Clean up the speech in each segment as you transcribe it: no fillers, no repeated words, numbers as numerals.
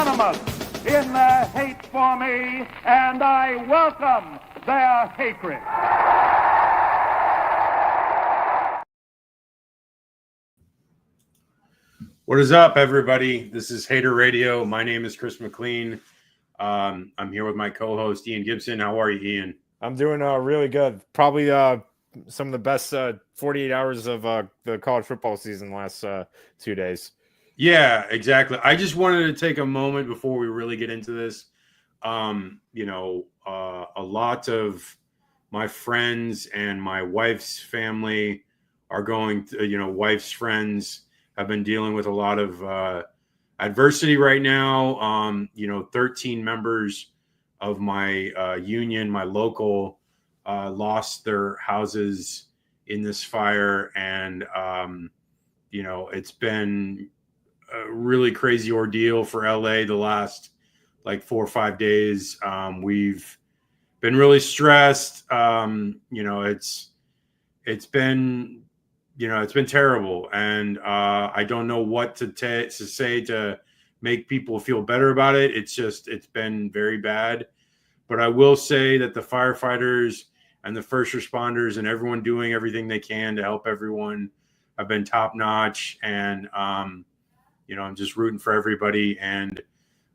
unanimous in their hate for me, and I welcome their hatred. What is up, everybody? This is Hater Radio. My name is Chris McLean. I'm here with my co-host, Ian Gibson. How are you, Ian? I'm doing really good. Probably some of the best 48 hours of the college football season the last 2 days. Yeah, exactly. I just wanted to take a moment before we really get into this. A lot of my friends and my wife's family are going to, wife's friends have been dealing with a lot of adversity right now. 13 members of my union, my local, lost their houses in this fire. And, it's been a really crazy ordeal for LA the last 4 or 5 days. We've been really stressed. It's been terrible, and I don't know what to say to make people feel better about it. It's been very bad. But I will say that the firefighters and the first responders and everyone doing everything they can to help everyone have been top notch. And, I'm just rooting for everybody, and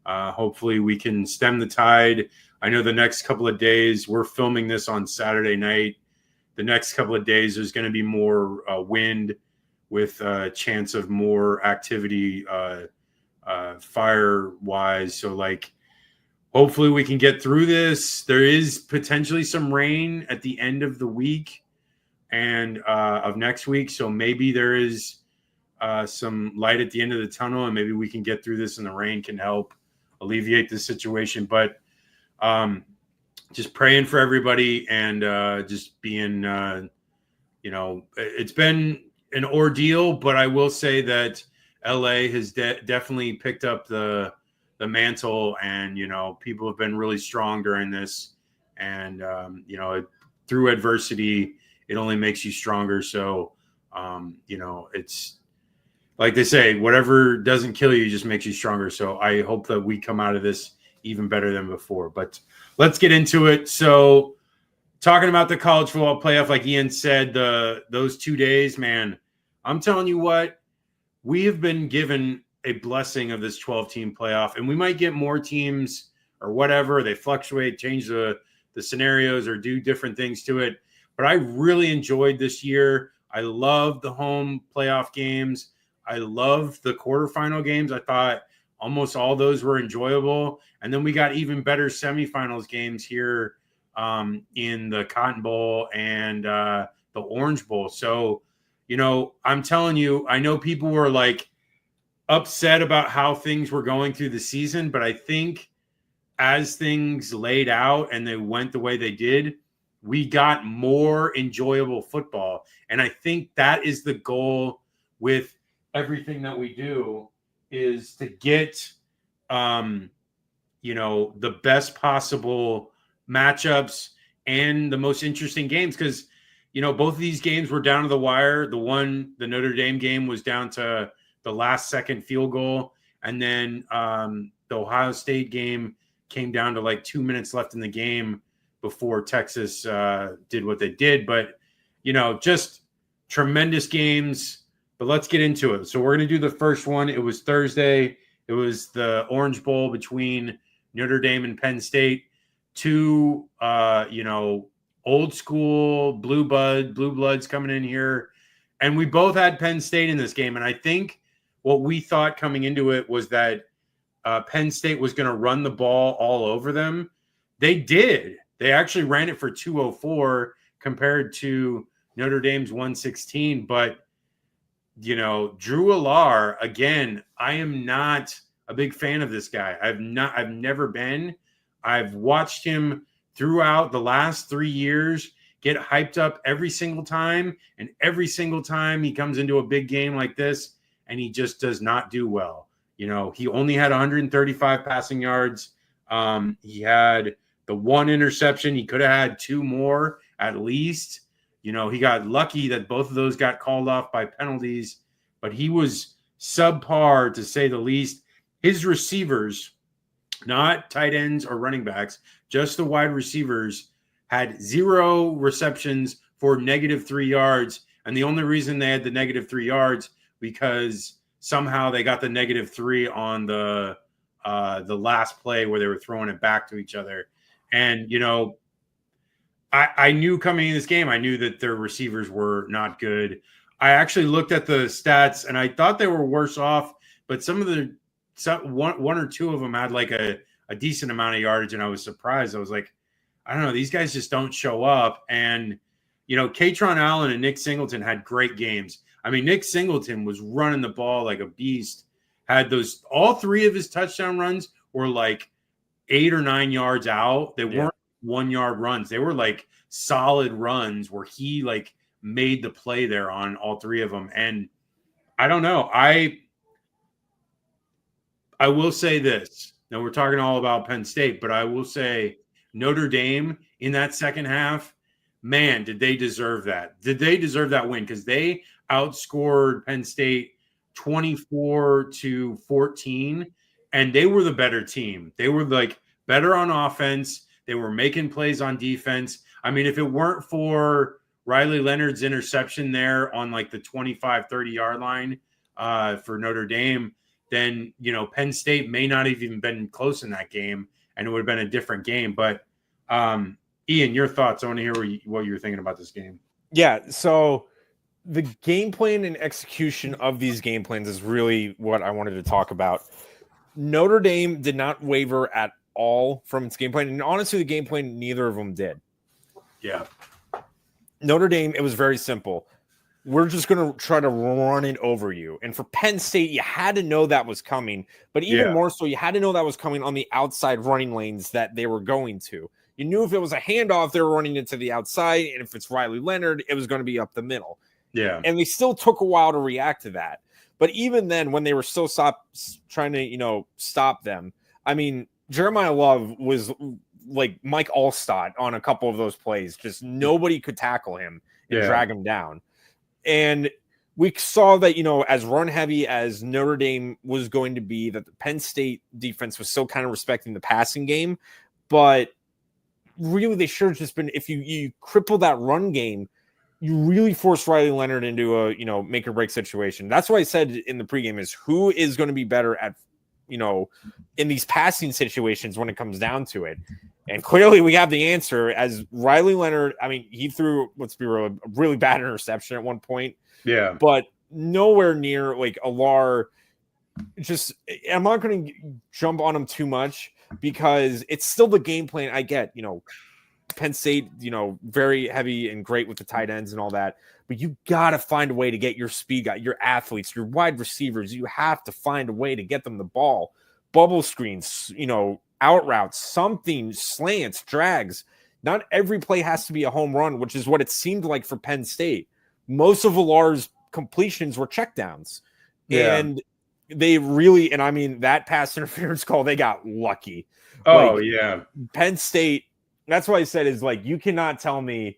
hopefully we can stem the tide. I know the next couple of days, we're filming this on Saturday night. The next couple of days, there's going to be more wind with a chance of more activity fire-wise. So, hopefully we can get through this. There is potentially some rain at the end of the week and of next week. So maybe there is some light at the end of the tunnel, and maybe we can get through this and the rain can help alleviate the situation. But just praying for everybody and just being, it's been an ordeal, but I will say that LA has definitely picked up the mantle, and, people have been really strong during this. And, through adversity, it only makes you stronger. So, it's like they say, whatever doesn't kill you just makes you stronger. So I hope that we come out of this even better than before. But let's get into it. So talking about the college football playoff, like Ian said, those 2 days, man, I'm telling you what, we have been given a blessing of this 12-team playoff, and we might get more teams or whatever. They fluctuate, change the scenarios, or do different things to it. But I really enjoyed this year. I loved the home playoff games. I loved the quarterfinal games. I thought almost all those were enjoyable. And then we got even better semifinals games here in the Cotton Bowl and the Orange Bowl. So, I'm telling you, I know people were upset about how things were going through the season, but I think as things laid out and they went the way they did, we got more enjoyable football. And I think that is the goal with everything that we do, is to get, the best possible matchups and the most interesting games. Because, both of these games were down to the wire. The Notre Dame game was down to the last second field goal. And then the Ohio State game came down to 2 minutes left in the game before Texas did what they did. But, just tremendous games. But let's get into it. So we're going to do the first one. It was Thursday. It was the Orange Bowl between Notre Dame and Penn State. Two, old school blue bloods coming in here. And we both had Penn State in this game. And I think what we thought coming into it was that Penn State was going to run the ball all over them. They did. They actually ran it for 204 compared to Notre Dame's 116. But, Drew Allar, again, I am not a big fan of this guy. I've never been. I've watched him throughout the last 3 years get hyped up every single time. And every single time he comes into a big game like this, and he just does not do well. He only had 135 passing yards. He had the one interception. He could have had two more at least. He got lucky that both of those got called off by penalties, but he was subpar to say the least. His receivers not tight ends or running backs, just the wide receivers, had 0 receptions for -3 yards. And the only reason they had the -3 yards because somehow they got the -3 on the last play where they were throwing it back to each other. And, I knew coming in this game, I knew that their receivers were not good. I actually looked at the stats and I thought they were worse off, but one or two of them had like a decent amount of yardage, and I was surprised. I was like, I don't know, these guys just don't show up. And, Katron Allen and Nick Singleton had great games. I mean, Nick Singleton was running the ball like a beast, all 3 of his touchdown runs were like 8 or 9 yards out. They weren't 1-yard runs. They were like solid runs where he like made the play there on all 3 of them. And I don't know. I will say this. Now we're talking all about Penn State, but I will say Notre Dame in that second half, man, did they deserve that? Did they deserve that win? Because they outscored Penn State 24-14, and they were the better team. They were like better on offense. They were making plays on defense. I mean, if it weren't for Riley Leonard's interception there on like the 25-30 yard line for Notre Dame, then, Penn State may not have even been close in that game, and it would have been a different game. But Ian, your thoughts? I want to hear what you're thinking about this game. Yeah, so the game plan and execution of these game plans is really what I wanted to talk about. Notre Dame did not waver at all from its game plan, and honestly, the game plan, neither of them did. Yeah. Notre Dame, it was very simple. We're just going to try to run it over you. And for Penn State, you had to know that was coming. But even more so, you had to know that was coming on the outside running lanes that they were going to. You knew if it was a handoff, they were running into the outside. And if it's Riley Leonard, it was going to be up the middle. Yeah. And they still took a while to react to that. But even then, when they were still trying to, stop them, I mean, Jeremiah Love was like Mike Allstott on a couple of those plays. Just nobody could tackle him and drag him down. And we saw that, as run heavy as Notre Dame was going to be, that the Penn State defense was still kind of respecting the passing game. But really, they should have just been, if you cripple that run game, you really force Riley Leonard into a, make or break situation. That's why I said in the pregame is who is going to be better at, in these passing situations when it comes down to it. And clearly we have the answer as Riley Leonard. I mean, he threw, let's be real, a really bad interception at one point. Yeah. But nowhere near like Alar. Just, I'm not going to jump on him too much because it's still the game plan. I get, Penn State, very heavy and great with the tight ends and all that. But you got to find a way to get your speed guy, your athletes, your wide receivers. You have to find a way to get them the ball. Bubble screens, out routes, something, slants, drags. Not every play has to be a home run, which is what it seemed like for Penn State. Most of Alar's completions were checkdowns. Yeah. And they really, and I mean, that pass interference call, they got lucky. Oh, yeah. Penn State, that's why I said is like, you cannot tell me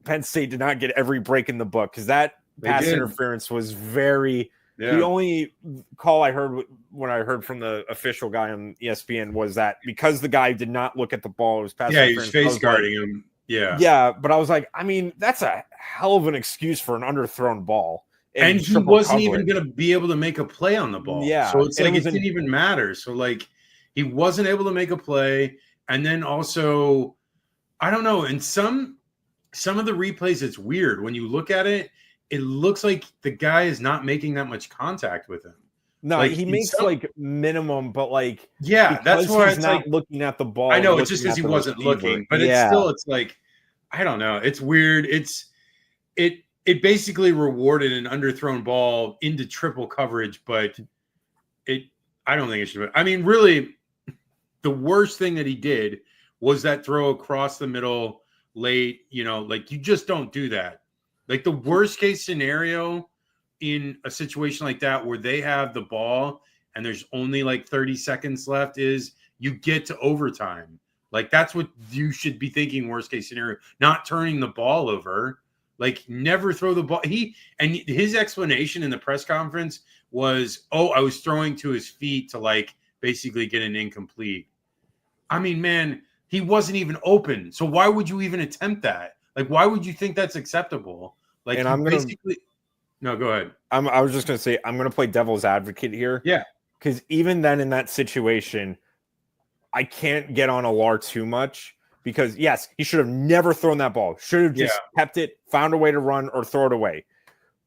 Penn State did not get every break in the book because that pass interference was very. Yeah. The only call I heard when I heard from the official guy on ESPN was that because the guy did not look at the ball, it was pass interference. He was face guarding him. Yeah. Yeah, but I was like, I mean, that's a hell of an excuse for an underthrown ball. And he wasn't even going to be able to make a play on the ball. Yeah. So it's like it didn't even matter. So like he wasn't able to make a play. And then also, I don't know, in some of the replays, it's weird. When you look at it, it looks like the guy is not making that much contact with him. No, like, he makes like minimum, but like that's why he's not looking at the ball. I know it's just because he wasn't looking, but it's like I don't know. It's weird. It basically rewarded an underthrown ball into triple coverage, but I don't think it should. I mean, really, the worst thing that he did was that throw across the middle late. Like you just don't do that. Like the worst case scenario in a situation like that where they have the ball and there's only like 30 seconds left is you get to overtime. Like that's what you should be thinking worst case scenario, not turning the ball over. Like never throw the ball. His explanation in the press conference was, I was throwing to his feet to like basically get an incomplete. I mean, man, he wasn't even open. So why would you even attempt that? Like, why would you think that's acceptable? Like, And you I'm gonna basically no, go ahead. I was just gonna say I'm gonna play devil's advocate here. Yeah. Because even then in that situation, I can't get on Alar too much because yes, he should have never thrown that ball. Should have just kept it, found a way to run or throw it away.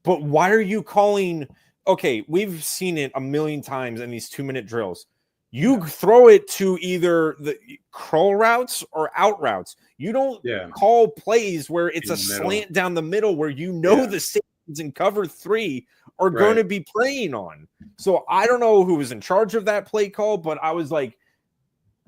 But why are you calling? Okay, we've seen it a million times in these 2-minute drills. You throw it to either the curl routes or out routes. You don't call plays where it's a slant down the middle where you know the safeties in cover 3 are going to be playing on. So I don't know who was in charge of that play call, but I was like,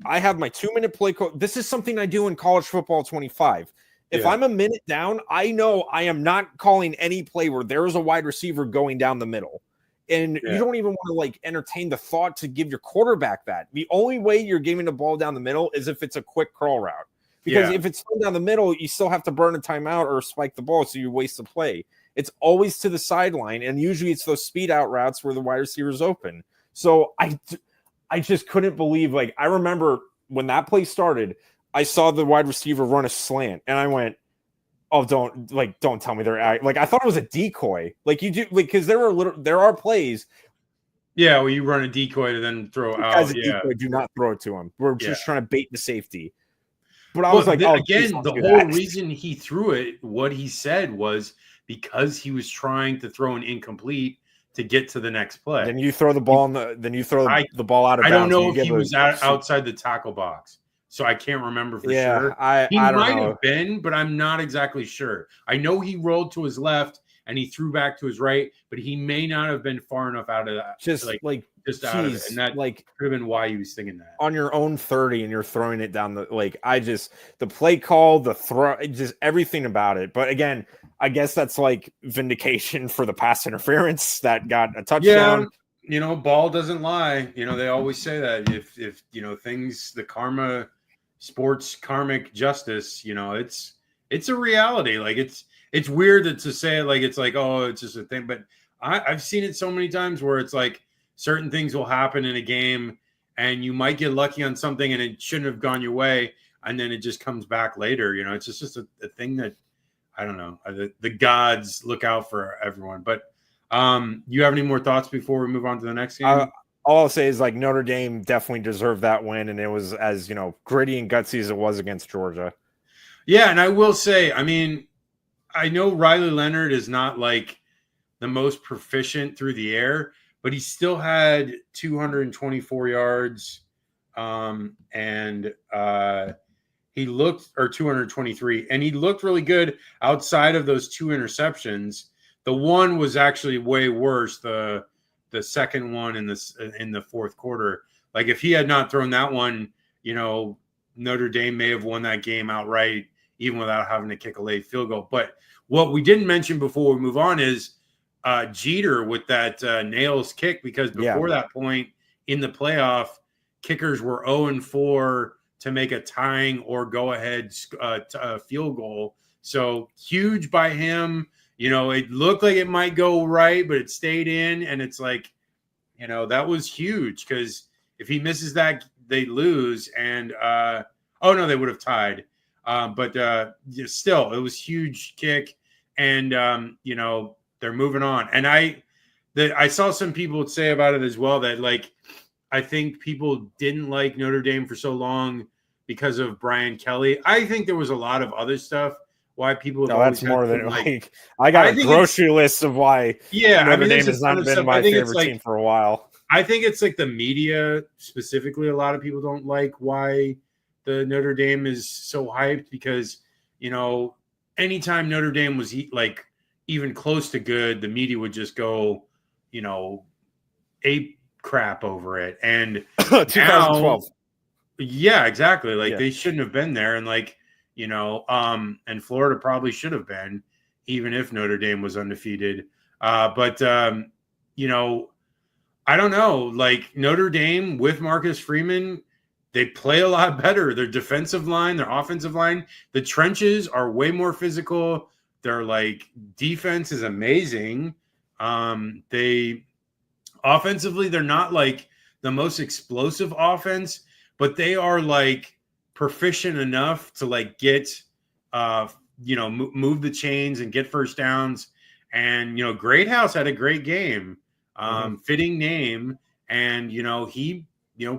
I have my 2-minute play call. This is something I do in college football 25. If I'm a minute down, I know I am not calling any play where there is a wide receiver going down the middle. And you don't even want to like entertain the thought to give your quarterback that. The only way you're giving the ball down the middle is if it's a quick curl route. Because if it's down the middle, you still have to burn a timeout or spike the ball, so you waste the play. It's always to the sideline, and usually it's those speed out routes where the wide receiver is open. So I just couldn't believe, like, I remember when that play started, I saw the wide receiver run a slant, and I went, oh, don't tell me they're like, I thought it was a decoy. Like you do, like, because there are plays. Yeah, well, you run a decoy to then throw out. As a decoy, do not throw it to him. We're just trying to bait the safety. But I was like, again, the whole reason he threw it, what he said was because he was trying to throw an incomplete to get to the next play. Then you throw the ball the ball out of bounds. I don't know if he was outside the tackle box, so I can't remember for sure. He might have been, but I'm not exactly sure. I know he rolled to his left and he threw back to his right, but he may not have been far enough out of that. Just out of it, and that could have been why he was thinking that. On your own 30 and you're throwing it down the play call, the throw, just everything about it. But again, I guess that's like vindication for the pass interference that got a touchdown. Yeah, ball doesn't lie. They always say that if things, the sports karmic justice, it's a reality. Like it's weird to say it like it's like, oh, it's just a thing. But I've seen it so many times where it's like certain things will happen in a game and you might get lucky on something and it shouldn't have gone your way. And then it just comes back later. It's just a thing that, I don't know. The gods look out for everyone. But you have any more thoughts before we move on to the next game? All I'll say is like Notre Dame definitely deserved that win, and it was as gritty and gutsy as it was against Georgia. Yeah, and I will say, I mean, I know Riley Leonard is not like the most proficient through the air, but he still had 224 yards, and he looked, or 223, and he looked really good outside of those 2 interceptions. The one was actually way worse. The second one in the fourth quarter. Like if he had not thrown that one, Notre Dame may have won that game outright, even without having to kick a late field goal. But what we didn't mention before we move on is Jeter with that nails kick, because before that point in the playoff, kickers were 0-4 to make a tying or go ahead field goal. So huge by him. It looked like it might go right, but it stayed in. And it's like, that was huge, because if he misses that, they lose. And, no, they would have tied. But still, it was huge kick. And, they're moving on. And I saw some people say about it as well that, like, I think people didn't like Notre Dame for so long because of Brian Kelly. I think there was a lot of other stuff why people. No, that's more than like I got a grocery list of why. Yeah, Notre Dame has not been my favorite team for a while. I think it's like the media specifically. A lot of people don't like why the Notre Dame is so hyped, because anytime Notre Dame was like even close to good, the media would just go, ape crap over it. And 2012. Yeah, exactly. Like they shouldn't have been there, and like. And Florida probably should have been, even if Notre Dame was undefeated. But I don't know. Like Notre Dame with Marcus Freeman, they play a lot better. Their defensive line, their offensive line, the trenches are way more physical. Their like defense is amazing. They offensively, they're not like the most explosive offense, but they are like proficient enough to like get, move the chains and get first downs. And, Great House had a great game, fitting name. And, he,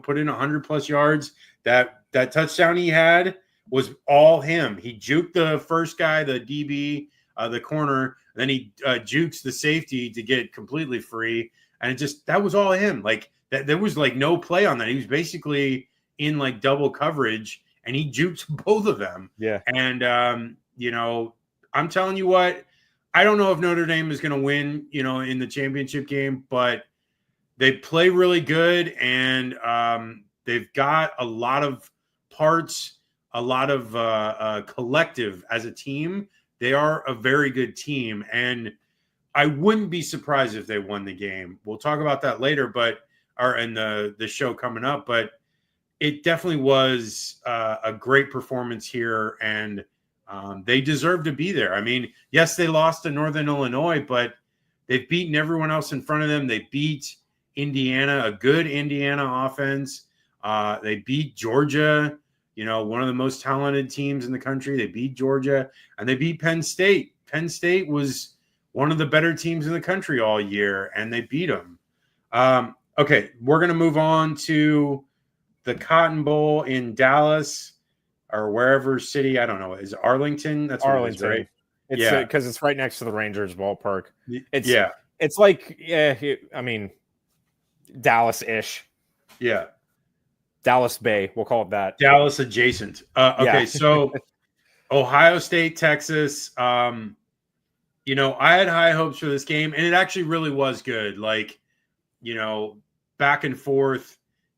put in 100+ yards. That touchdown he had was all him. He juked the first guy, the DB, the corner. Then he jukes the safety to get completely free. And that was all him. Like that, there was like no play on that. He was basically in like double coverage and he juked both of them. Yeah. And, I'm telling you what, I don't know if Notre Dame is going to win, in the championship game, but they play really good and they've got a lot of parts, a lot of collective as a team. They are a very good team, and I wouldn't be surprised if they won the game. We'll talk about that later, or in the show coming up. But it definitely was a great performance here, and they deserve to be there. I mean, yes, they lost to Northern Illinois, but they've beaten everyone else in front of them. They beat Indiana, a good Indiana offense. They beat Georgia, one of the most talented teams in the country. They beat Georgia, and they beat Penn State. Penn State was one of the better teams in the country all year, and they beat them. Okay, we're going to move on to the Cotton Bowl in Dallas or wherever city. I don't know. Is Arlington? That's Arlington, what it is, right? It's because it's right next to the Rangers ballpark. It's like, I mean, Dallas-ish. Yeah. Dallas Bay, we'll call it that. Dallas adjacent. Okay, so Ohio State, Texas. I had high hopes for this game, and it actually really was good. Like, back and forth,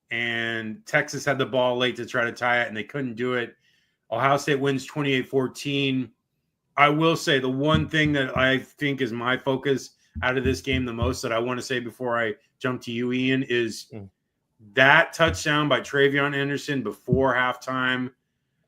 and Texas had the ball late to try to tie it, and they couldn't do it. Ohio State wins 28-14. I will say the one thing that I think is my focus out of this game the most that I want to say before I jump to you, Ian, is that touchdown by Travion Anderson before halftime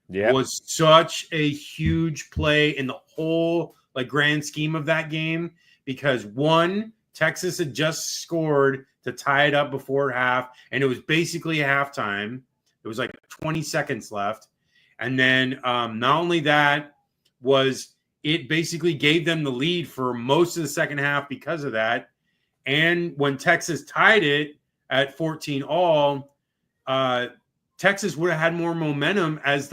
was such a huge play in the whole grand scheme of that game, because one, Texas had just scored to tie it up before half, and it was basically halftime. It was like 20 seconds left. And then not only that, was it basically gave them the lead for most of the second half because of that. And when Texas tied it at 14 all, Texas would have had more momentum as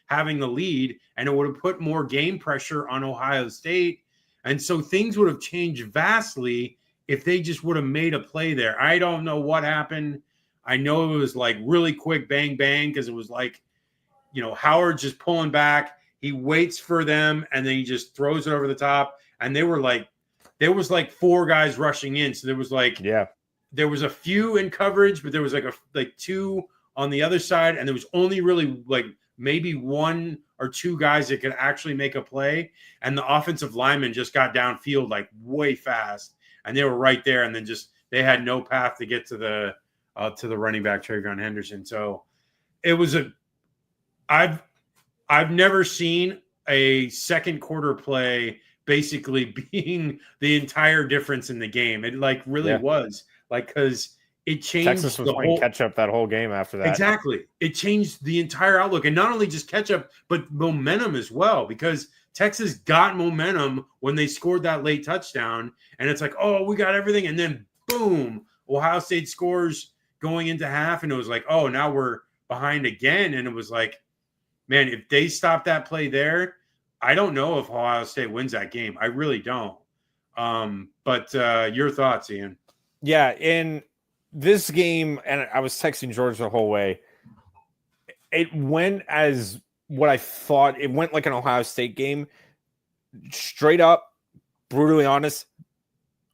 having the lead, and it would have put more game pressure on Ohio State. And so things would have changed vastly if they just would have made a play there. I don't know what happened. I know it was like really quick bang, bang, because it was like, Howard just pulling back. He waits for them, and then he just throws it over the top. And there was like four guys rushing in. So there was there was a few in coverage, but there was like two on the other side. And there was only really like maybe one or two guys that could actually make a play. And the offensive linemen just got downfield like way fast, and they were right there. And then they had no path to get to the running back, Travion Henderson. So it was I've never seen a second quarter play basically being the entire difference in the game. It really was because it changed. Texas was playing catch up that whole game after that. Exactly. It changed the entire outlook, and not only just catch up, but momentum as well, because Texas got momentum when they scored that late touchdown, and it's like, oh, we got everything. And then boom, Ohio State scores going into half. And it was like, oh, now we're behind again. And it was like, man, if they stop that play there, I don't know if Ohio State wins that game. I really don't. But your thoughts, Ian? Yeah, in this game, and I was texting George the whole way, it went as what I thought. It went like an Ohio State game. Straight up, brutally honest,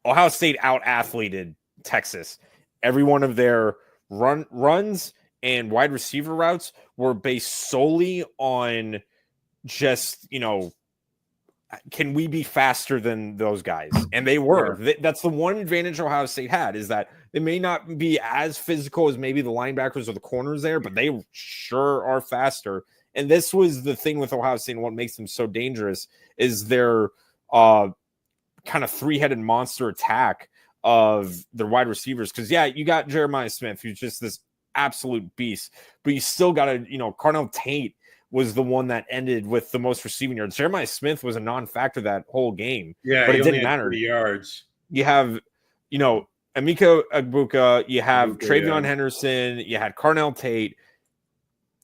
Ohio State out-athleted Texas. Every one of their runs and wide receiver routes were based solely on just, can we be faster than those guys? And they were. That's the one advantage Ohio State had, is that they may not be as physical as maybe the linebackers or the corners there, but they sure are faster. And this was the thing with Ohio State, and what makes them so dangerous is their kind of three-headed monster attack of their wide receivers. Because, yeah, you got Jeremiah Smith, who's just this absolute beast, but you still got to, Carnell Tate was the one that ended with the most receiving yards. Jeremiah Smith was a non-factor that whole game, Yeah, but he it only didn't had matter. 3 yards. You have, Emeka Egbuka, you have Egbuka, Travion yeah. Henderson, you had Carnell Tate,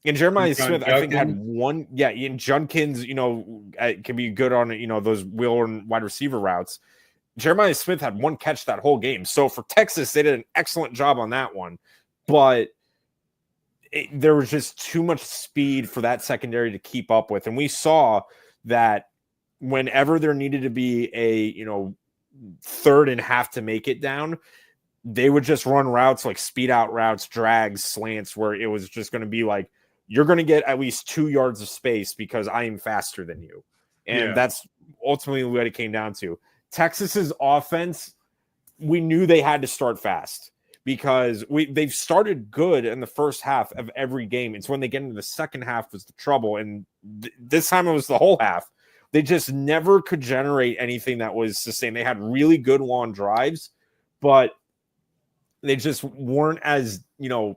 and Jeremiah Smith, I think, had one. Yeah, and Junkins, can be good on, those wheel and wide receiver routes. Jeremiah Smith had one catch that whole game. So for Texas, they did an excellent job on that one. But there was just too much speed for that secondary to keep up with. And we saw that whenever there needed to be a, third and half to make it down, they would just run routes like speed out routes, drags, slants, where it was just going to be like, you're going to get at least 2 yards of space because I am faster than you. And that's ultimately what it came down to. Texas's offense, we knew they had to start fast because they've started good in the first half of every game. It's when they get into the second half was the trouble. And this time it was the whole half. They just never could generate anything that was sustained. They had really good long drives, but they just weren't as, you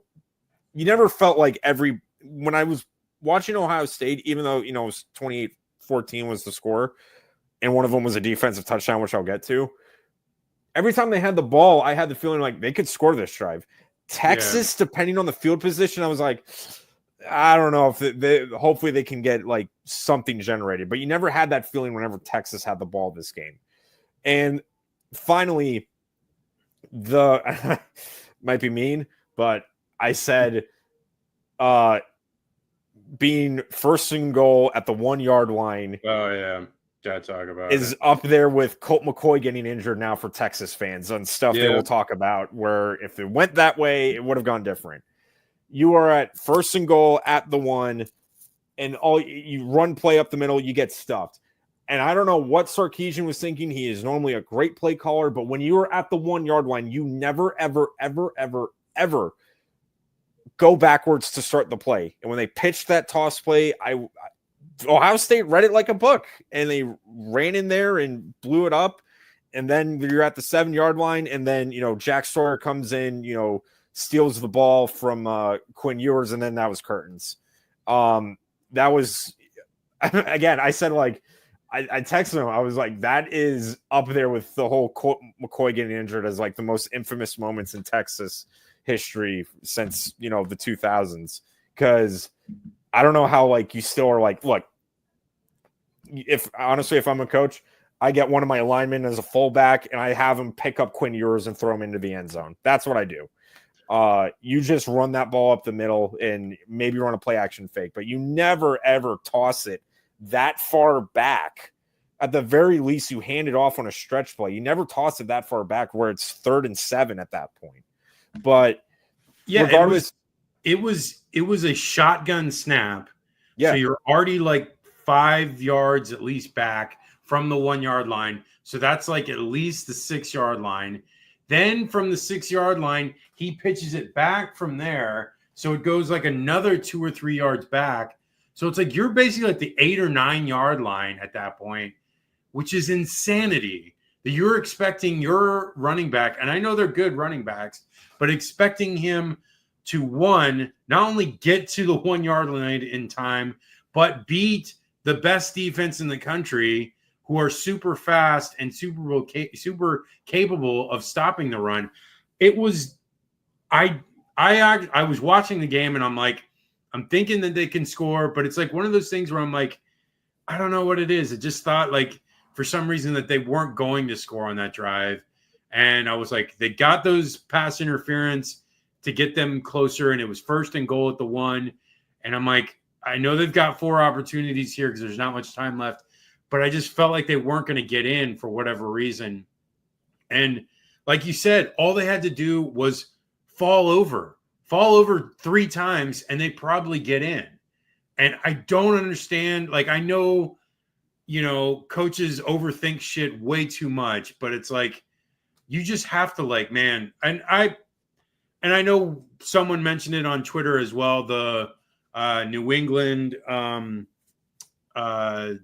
never felt like when I was watching Ohio State, even though, it was 28-14 was the score, and one of them was a defensive touchdown, which I'll get to. Every time they had the ball, I had the feeling like they could score this drive. Texas, depending on the field position, I was like, I don't know if hopefully they can get like something generated, but you never had that feeling whenever Texas had the ball this game. And finally, might be mean, but I said, being first and goal at the 1 yard line. Oh yeah. Gotta talk about is up there with Colt McCoy getting injured now for Texas fans and stuff they will talk about, where if it went that way, it would have gone different. You are at first and goal at the 1, and you run play up the middle, you get stuffed. And I don't know what Sarkisian was thinking. He is normally a great play caller, but when you are at the 1 yard line, you never, ever, ever, ever, ever go backwards to start the play. And when they pitched that toss play, Ohio State read it like a book, and they ran in there and blew it up. And then you're at the 7 yard line, and then, Jack Sawyer comes in, steals the ball from Quinn Ewers, and then that was curtains. That was, again, I said, like, I texted him. I was like, that is up there with the whole McCoy getting injured as like the most infamous moments in Texas history since, the 2000s. Because I don't know how, like, you still are like, look, if I'm a coach, I get one of my linemen as a fullback and I have him pick up Quinn Ewers and throw him into the end zone. That's what I do. You just run that ball up the middle and maybe run a play action fake, but you never, ever toss it that far back. At the very least, you hand it off on a stretch play. You never toss it that far back where it's 3rd and 7 at that point. But yeah, regardless, it was a shotgun snap. Yeah. So you're already like 5 yards at least back from the 1 yard line. So that's like at least the 6 yard line. Then from the 6 yard line, he pitches it back from there. So it goes like another 2 or 3 yards back. So it's like you're basically like the 8 or 9 yard line at that point, which is insanity that you're expecting your running back. And I know they're good running backs, but expecting him to, one, not only get to the 1 yard line in time, but beat the best defense in the country, who are super fast and super capable of stopping the run. It was, I was watching the game and I'm like, I'm thinking that they can score, but it's like one of those things where I'm like, I don't know what it is. I just thought, like, for some reason that they weren't going to score on that drive. And I was like, they got those pass interference to get them closer, and it was first and goal at the 1. And I'm like, I know they've got 4 opportunities here because there's not much time left, but I just felt like they weren't going to get in for whatever reason. And like you said, all they had to do was fall over 3 times, and they probably get in. And I don't understand. Like, I know, coaches overthink shit way too much, but it's like, you just have to, like, man. And I know someone mentioned it on Twitter as well, the New England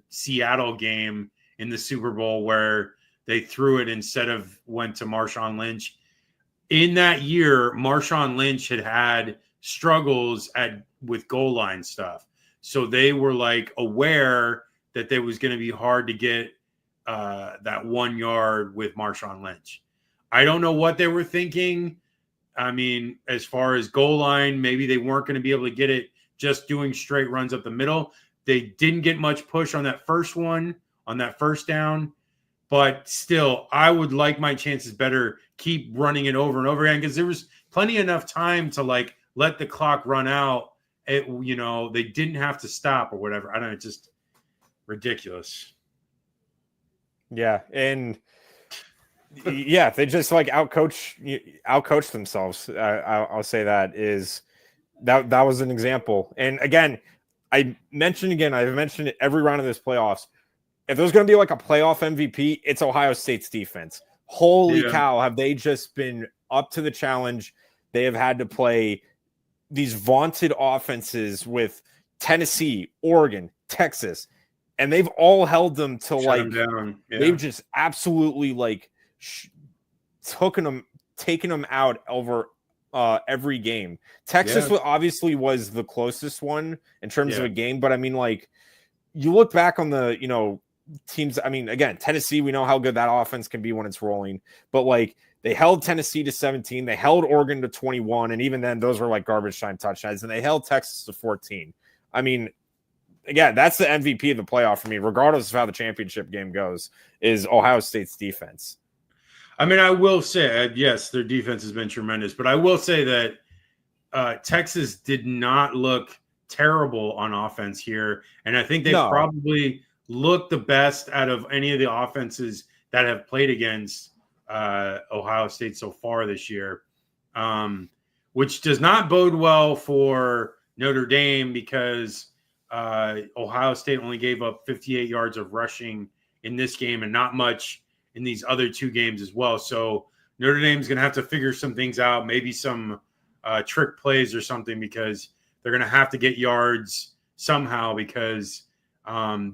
Seattle game in the Super Bowl, where they threw it instead of went to Marshawn Lynch. In that year, Marshawn Lynch had struggles with goal line stuff. So they were like aware that it was going to be hard to get that 1 yard with Marshawn Lynch. I don't know what they were thinking. I mean, as far as goal line, maybe they weren't going to be able to get it just doing straight runs up the middle. They didn't get much push on that first one, on that first down. But still, I would like my chances better keep running it over and over again, because there was plenty enough time to like let the clock run out. They didn't have to stop or whatever. I don't know, it's just ridiculous. Yeah, and yeah, they just like outcoach themselves. I'll say that was an example. And again, I've mentioned it every round of this playoffs. If there's going to be like a playoff MVP, it's Ohio State's defense. Holy cow, have they just been up to the challenge? They have had to play these vaunted offenses with Tennessee, Oregon, Texas, and they've all held them to Shut them down. Yeah. They've just absolutely like taken them out over every game. Texas obviously was the closest one in terms of a game, but I mean, like, you look back on the teams. I mean, again, Tennessee, we know how good that offense can be when it's rolling, but like they held Tennessee to 17, they held Oregon to 21, and even then those were like garbage time touchdowns, and they held Texas to 14. I mean, again, that's the MVP of the playoff for me, regardless of how the championship game goes, is Ohio State's defense. I mean, I will say, yes, their defense has been tremendous, but I will say that Texas did not look terrible on offense here, and I think they probably looked the best out of any of the offenses that have played against Ohio State so far this year, which does not bode well for Notre Dame, because Ohio State only gave up 58 yards of rushing in this game and not much in these other two games as well. So Notre Dame's going to have to figure some things out, maybe some trick plays or something, because they're going to have to get yards somehow, because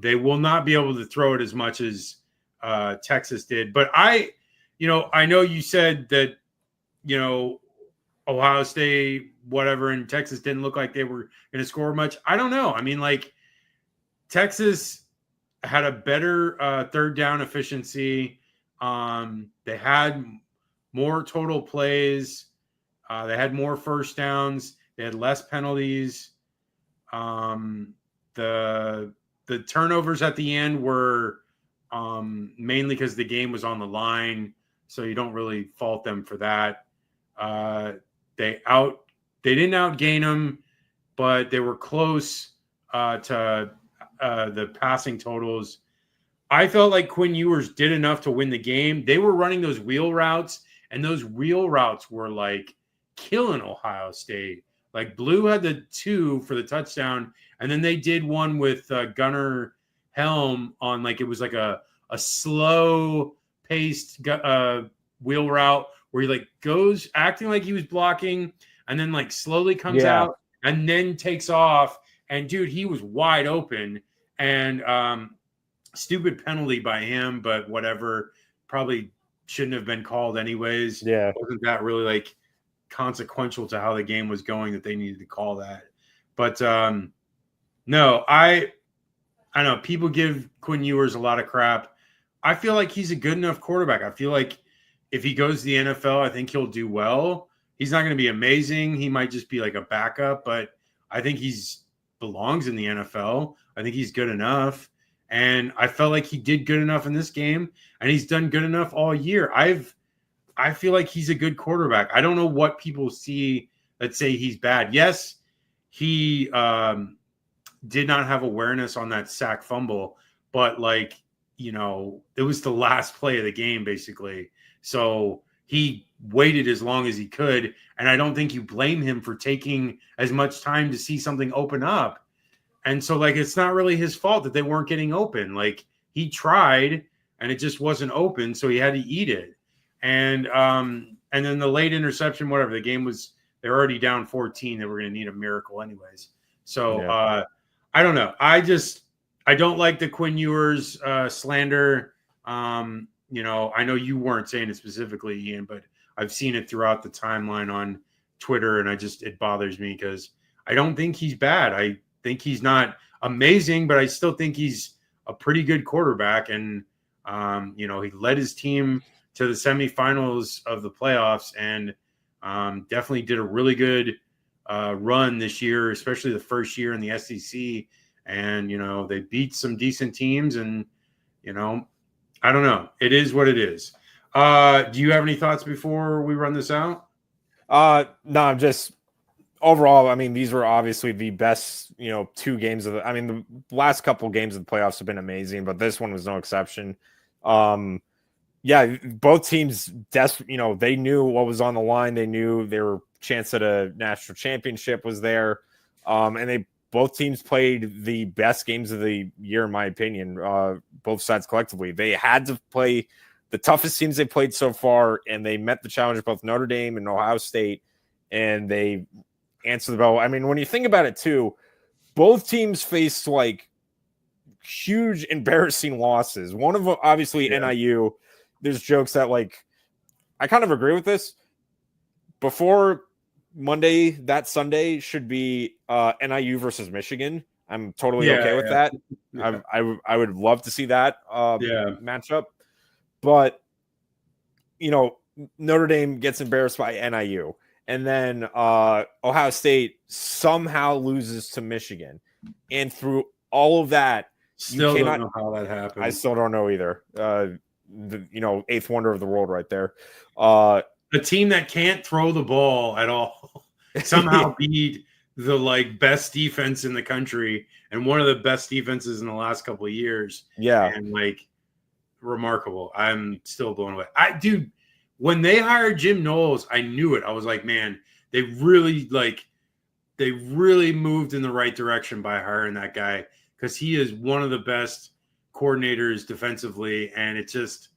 they will not be able to throw it as much as Texas did. But I know you said that, Ohio State, whatever, and Texas didn't look like they were going to score much. I don't know. I mean, like, Texas had a better third down efficiency. They had more total plays. They had more first downs. They had less penalties. The turnovers at the end were mainly because the game was on the line, so you don't really fault them for that. They didn't outgain them, but they were close to the passing totals. I felt like Quinn Ewers did enough to win the game. They were running those wheel routes, and those wheel routes were like killing Ohio State. Like, Blue had the 2 for the touchdown, and then they did one with Gunnar Helm on, like, it was like a slow paced wheel route where he like goes acting like he was blocking and then like slowly comes out and then takes off. And dude, he was wide open, and stupid penalty by him, but whatever, probably shouldn't have been called anyways. Yeah. Wasn't that really like consequential to how the game was going that they needed to call that? But no, I know people give Quinn Ewers a lot of crap. I feel like he's a good enough quarterback. I feel like if he goes to the NFL, I think he'll do well. He's not going to be amazing. He might just be like a backup, but I think he's belongs in the NFL. I think he's good enough. And I felt like he did good enough in this game, and he's done good enough all year. I feel like he's a good quarterback. I don't know what people see that say he's bad. Yes, he did not have awareness on that sack fumble, but like, it was the last play of the game basically. So he waited as long as he could, and I don't think you blame him for taking as much time to see something open up. And so, like, it's not really his fault that they weren't getting open. Like, he tried, and it just wasn't open, so he had to eat it. And then the late interception, whatever, the game was, they're already down 14. They were going to need a miracle anyways. So I don't know. I don't like the Quinn Ewers slander. I know you weren't saying it specifically, Ian, but I've seen it throughout the timeline on Twitter, and it bothers me because I don't think he's bad. I think he's not amazing, but I still think he's a pretty good quarterback. And, he led his team to the semifinals of the playoffs and definitely did a really good run this year, especially the first year in the SEC. And, they beat some decent teams and, I don't know. It is what it is. Do you have any thoughts before we run this out? No, I'm just overall. I mean, these were obviously the best, 2 games the last couple games of the playoffs have been amazing, but this one was no exception. Yeah, both teams, they knew what was on the line. They knew their chance at a national championship was there, and both teams played the best games of the year, in my opinion. Both sides collectively, they had to play the toughest teams they played so far, and they met the challenge of both Notre Dame and Ohio State, and they answered the bell. I mean, when you think about it, too, both teams faced like huge, embarrassing losses. One of them, obviously, NIU. There's jokes that I kind of agree with this. Before Monday, that Sunday should be NIU versus Michigan. I'm totally okay with that. Yeah. I would love to see that matchup. But, Notre Dame gets embarrassed by NIU. And then Ohio State somehow loses to Michigan. And through all of that, don't know how that happened. I still don't know either. The eighth wonder of the world right there. A team that can't throw the ball at all somehow beat the best defense in the country and one of the best defenses in the last couple of years. Yeah. And remarkable. I'm still blown away. Dude, when they hired Jim Knowles, I knew it. I was like, man, they really moved in the right direction by hiring that guy because he is one of the best coordinators defensively, and it's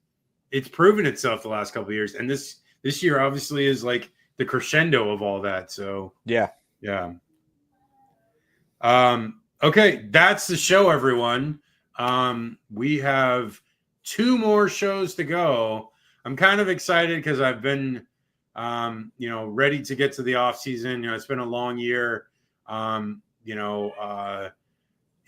proven itself the last couple of years. And this year obviously is the crescendo of all that. So yeah. Okay, that's the show, everyone. We have 2 more shows to go. I'm kind of excited because I've been ready to get to the off season. It's been a long year.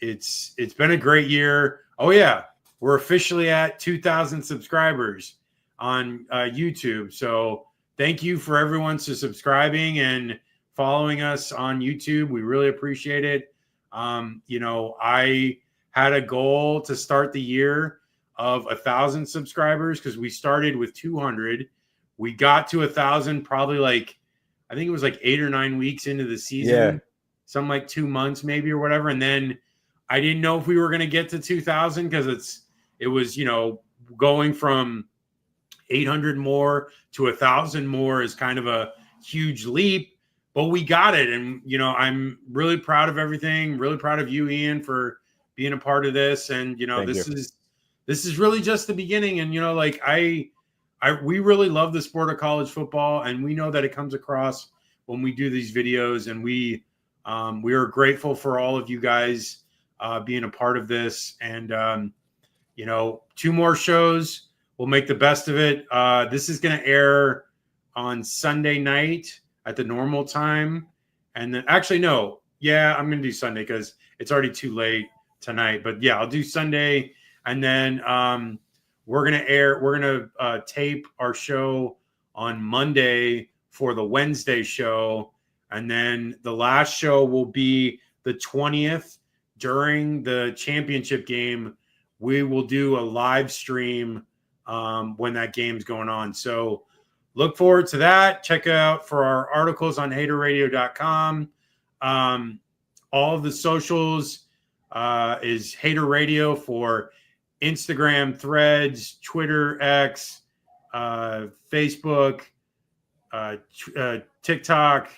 It's been a great year. Oh yeah, we're officially at 2,000 subscribers on YouTube. So thank you for everyone for subscribing and following us on YouTube. We really appreciate it. I had a goal to start the year of 1,000 subscribers because we started with 200. We got to 1,000 probably I think it was 8 or 9 weeks into the season, some 2 months maybe or whatever. And then I didn't know if we were going to get to 2,000 because it was going from 800 more to 1,000 more is kind of a huge leap, but we got it. And, I'm really proud of everything. Really proud of you, Ian, for being a part of this. And, this is really just the beginning. And, we really love the sport of college football, and we know that it comes across when we do these videos. And we are grateful for all of you guys being a part of this. And, 2 more shows. We'll make the best of it. This is going to air on Sunday night at the normal time. And then I'm going to do Sunday because it's already too late tonight. But yeah, I'll do Sunday. And then we're going to tape our show on Monday for the Wednesday show. And then the last show will be the 20th during the championship game. We will do a live stream when that game's going on. So look forward to that. Check out for our articles on haterradio.com. All of the socials is Hater Radio for Instagram, Threads, Twitter, X, Facebook, TikTok,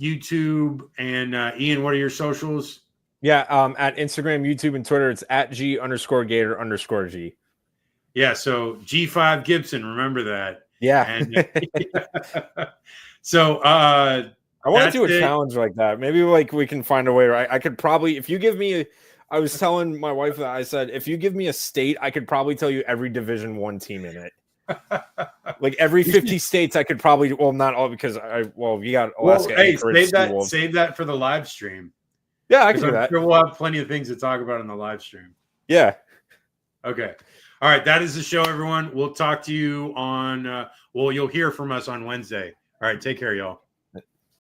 YouTube, and Ian, what are your socials? Yeah, at Instagram, YouTube, and Twitter, it's at G_Gator_G. Yeah, so G5 Gibson, remember that. Yeah. And, so I want to do a challenge like that. Maybe we can find a way. I could probably, if you give me I was telling my wife that I said, if you give me a state, I could probably tell you every Division I team in it. Like every 50 states, I could probably. Well, not all because you got Alaska. Hey, Anchorage, save that for the live stream. Yeah, I can do that. Sure we'll have plenty of things to talk about in the live stream. Yeah. Okay. All right. That is the show, everyone. We'll talk to you on. You'll hear from us on Wednesday. All right. Take care, y'all.